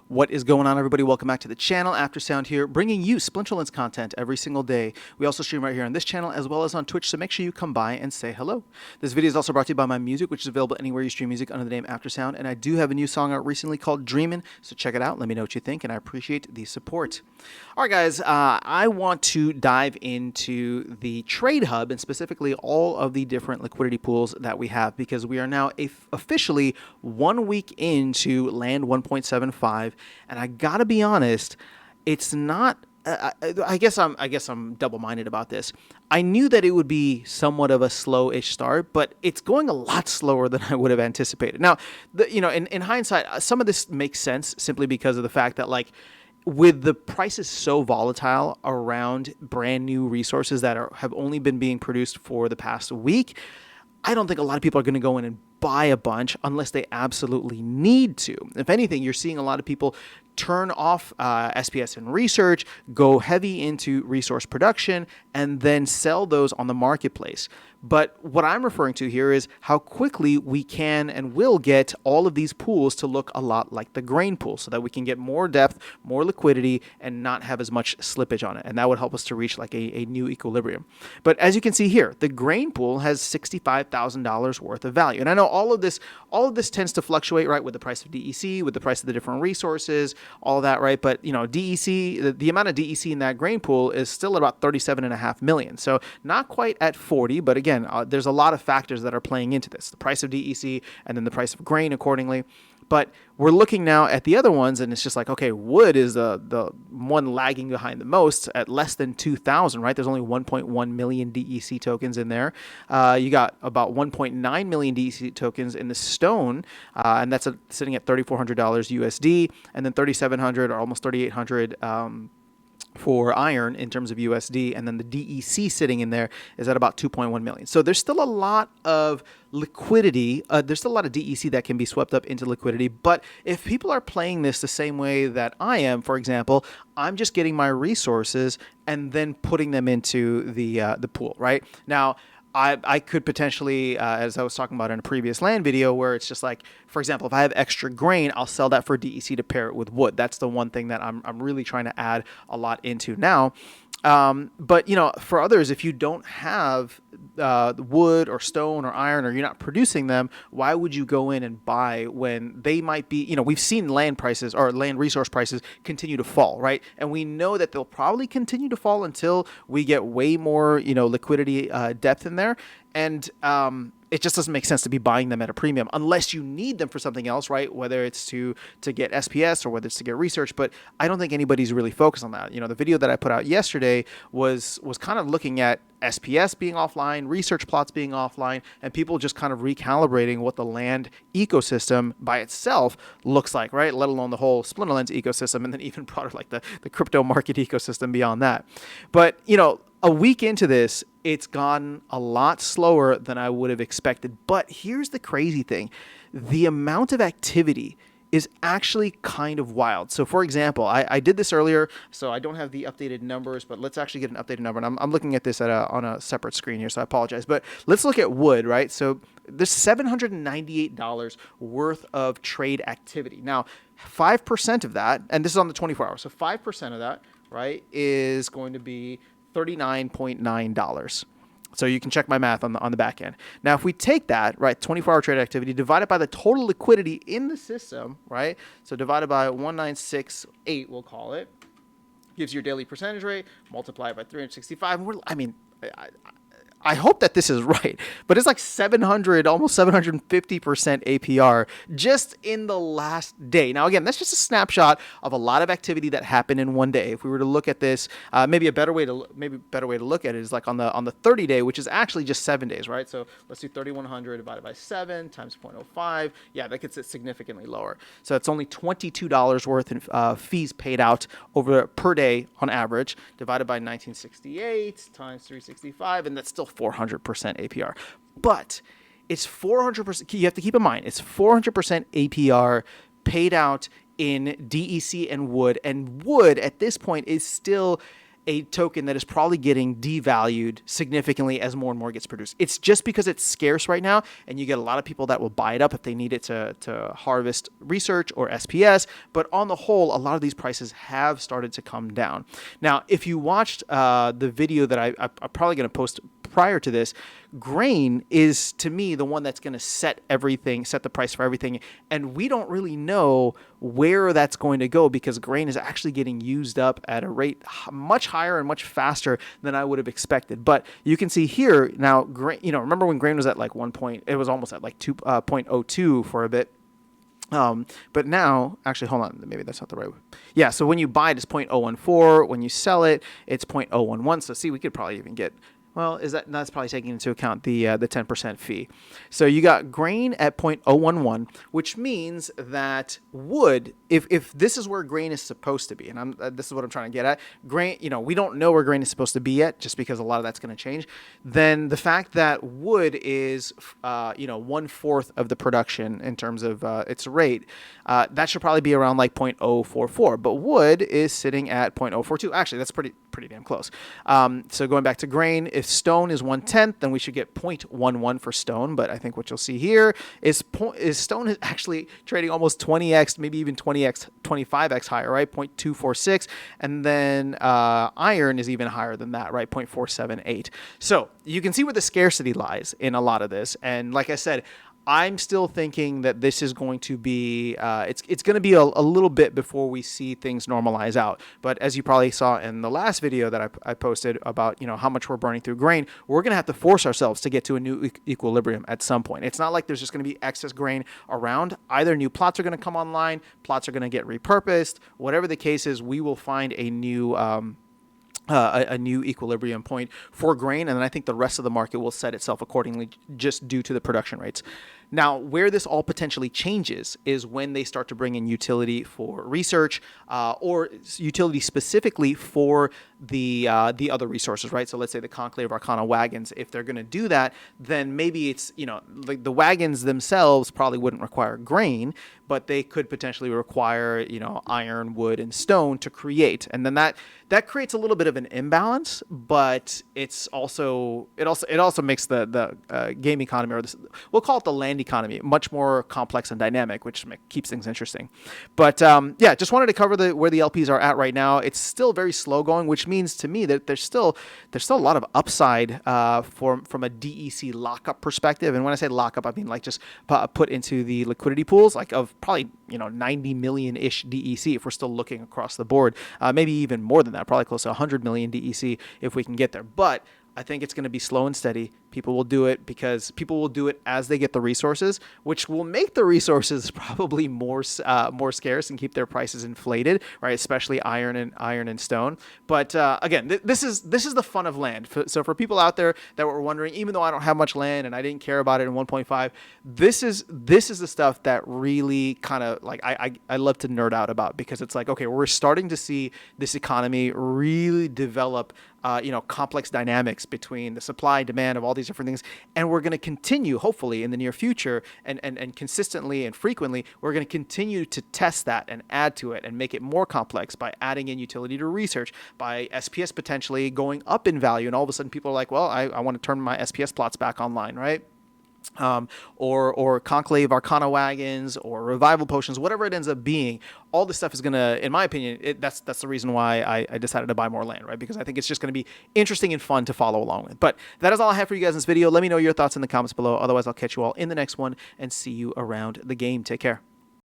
What is going on, everybody? Welcome back to the channel. Aftersound here, bringing you Splinterlands content every single day. We also stream right here on this channel as well as on Twitch, so make sure you come by and say hello. This video is also brought to you by my music, which is available anywhere you stream music under the name Aftersound, and I do have a new song out recently called Dreamin', so check it out. Let me know what you think, and I appreciate the support. All right, guys, I want to dive into the Trade Hub and specifically all of the different liquidity pools that we have, because we are now officially 1 week into Land 1.75. And I gotta be honest, it's not. I guess I'm double-minded about this. I knew that it would be somewhat of a slow-ish start, but it's going a lot slower than I would have anticipated. Now, in hindsight, some of this makes sense simply because of the fact that, like, with the prices so volatile around brand new resources that have only been being produced for the past week, I don't think a lot of people are going to go in and buy a bunch unless they absolutely need to. If anything, you're seeing a lot of people turn off SPS and research, go heavy into resource production, and then sell those on the marketplace. But what I'm referring to here is how quickly we can and will get all of these pools to look a lot like the grain pool, so that we can get more depth, more liquidity, and not have as much slippage on it. And that would help us to reach like a new equilibrium. But as you can see here, the grain pool has $65,000 worth of value. And I know all of this tends to fluctuate, right, with the price of DEC, with the price of the different resources, all of that, right? But, you know, DEC, the amount of DEC in that grain pool is still at about 37.5 million. So not quite at 40, but again, there's a lot of factors that are playing into this. The price of DEC and then the price of grain accordingly. But we're looking now at the other ones, and it's just like, okay, wood is the one lagging behind the most at less than 2,000, right? There's only 1.1 million DEC tokens in there. You got about 1.9 million DEC tokens in the stone, and that's sitting at $3,400 USD, and then 3,700 or almost 3,800 for iron in terms of USD, and then the DEC sitting in there is at about 2.1 million. So there's still a lot of liquidity. There's still a lot of DEC that can be swept up into liquidity. But if people are playing this the same way that I am, for example, I'm just getting my resources and then putting them into the pool, right? Now, I could potentially, as I was talking about in a previous land video, where it's just like, for example, if I have extra grain, I'll sell that for DEC to pair it with wood. That's the one thing that I'm really trying to add a lot into now. But, you know, for others, if you don't have wood or stone or iron, or you're not producing them, why would you go in and buy when they might be, you know, we've seen land prices or land resource prices continue to fall, right? And we know that they'll probably continue to fall until we get way more, you know, liquidity depth in there. And it just doesn't make sense to be buying them at a premium unless you need them for something else, right? Whether it's to get SPS or whether it's to get research. But I don't think anybody's really focused on that. You know, the video that I put out yesterday was kind of looking at SPS being offline, research plots being offline, and people just kind of recalibrating what the land ecosystem by itself looks like, right? Let alone the whole Splinterlands ecosystem, and then even broader, like the crypto market ecosystem beyond that. But, you know, a week into this, it's gone a lot slower than I would have expected. But here's the crazy thing. The amount of activity is actually kind of wild. So, for example, I did this earlier, so I don't have the updated numbers, but let's actually get an updated number. And I'm looking at this on a separate screen here, so I apologize. But let's look at wood, right? So there's $798 worth of trade activity. Now, 5% of that, and this is on the 24 hours, so 5% of that, right, is going to be $39.9. So you can check my math on the back end. Now, if we take that, right, 24-hour trade activity, divided by the total liquidity in the system, right, so divided by 1968, we'll call it, gives your daily percentage rate, multiply it by 365. I hope that this is right, but it's like 700, almost 750% APR just in the last day. Now, again, that's just a snapshot of a lot of activity that happened in one day. If we were to look at this, maybe a better way to look at it is like on the 30 day, which is actually just 7 days, right? So let's do 3,100 divided by 7 times 0.05. Yeah, that gets it significantly lower. So it's only $22 worth in fees paid out over per day on average, divided by 1968 times 365, and that's still 400% APR. But it's 400%. You have to keep in mind, it's 400% APR paid out in DEC and wood. And wood at this point is still a token that is probably getting devalued significantly as more and more gets produced. It's just because it's scarce right now, and you get a lot of people that will buy it up if they need it to harvest research or SPS. But on the whole, a lot of these prices have started to come down. Now, if you watched the video that I'm probably going to post prior to this, grain is, to me, the one that's going to set the price for everything. And we don't really know where that's going to go, because grain is actually getting used up at a rate much higher and much faster than I would have expected. But you can see here now, grain, remember when grain was at like it was almost at like 2.02 for a bit. But now, actually, hold on, maybe that's not the right way. Yeah, so when you buy it, it's 0.014. When you sell it, it's 0.011. So see, we could probably even get, well, that's probably taking into account the 10% fee. So you got grain at 0.011, which means that wood, if this is where grain is supposed to be, and this is what I'm trying to get at, grain, we don't know where grain is supposed to be yet, just because a lot of that's going to change. Then the fact that wood is 1/4 of the production in terms of its rate, that should probably be around like 0.044. But wood is sitting at 0.042. Actually, that's pretty damn close. So going back to grain, if stone is 1/10, then we should get 0.11 for stone. But I think what you'll see here is stone is actually trading almost 20x, maybe even 20x, 25x higher, right? 0.246. And then iron is even higher than that, right? 0.478. So you can see where the scarcity lies in a lot of this. And like I said, I'm still thinking that this is going to be, it's going to be a little bit before we see things normalize out. But as you probably saw in the last video that I posted about, how much we're burning through grain, we're going to have to force ourselves to get to a new equilibrium at some point. It's not like there's just going to be excess grain around. Either new plots are going to come online, plots are going to get repurposed. Whatever the case is, we will find a new equilibrium point for grain, and then I think the rest of the market will set itself accordingly, just due to the production rates. Now, where this all potentially changes is when they start to bring in utility for research, or utility specifically for the other resources, right? So let's say the Conclave Arcana wagons. If they're going to do that, then maybe it's, like the wagons themselves probably wouldn't require grain, but they could potentially require, iron, wood, and stone to create. And then that creates a little bit of an imbalance, but it also makes the game economy, or we'll call it the land economy, much more complex and dynamic, which keeps things interesting. But yeah, just wanted to cover where the LPs are at right now. It's still very slow going, which means to me that there's still a lot of upside from a DEC lockup perspective. And when I say lockup, I mean like just put into the liquidity pools, like of probably 90 million-ish DEC if we're still looking across the board. Maybe even more than that, probably close to 100 million DEC if we can get there. But I think it's going to be slow and steady. People will do it because people will do it as they get the resources, which will make the resources probably more scarce and keep their prices inflated, right? Especially iron and stone. But again, this is the fun of land. So for people out there that were wondering, even though I don't have much land and I didn't care about it in 1.5, this is the stuff that really kind of like I love to nerd out about, because it's like, okay, we're starting to see this economy really develop complex dynamics between the supply, demand of all these different things. And we're going to continue, hopefully, in the near future and consistently and frequently, we're going to continue to test that and add to it and make it more complex by adding in utility to research, by SPS potentially going up in value. And all of a sudden people are like, well, I want to turn my SPS plots back online, right? Or Conclave Arcana wagons, or revival potions, whatever it ends up being. All this stuff is going to, in my opinion, that's the reason why I decided to buy more land, right? Because I think it's just going to be interesting and fun to follow along with. But that is all I have for you guys in this video. Let me know your thoughts in the comments below. Otherwise, I'll catch you all in the next one and see you around the game. Take care.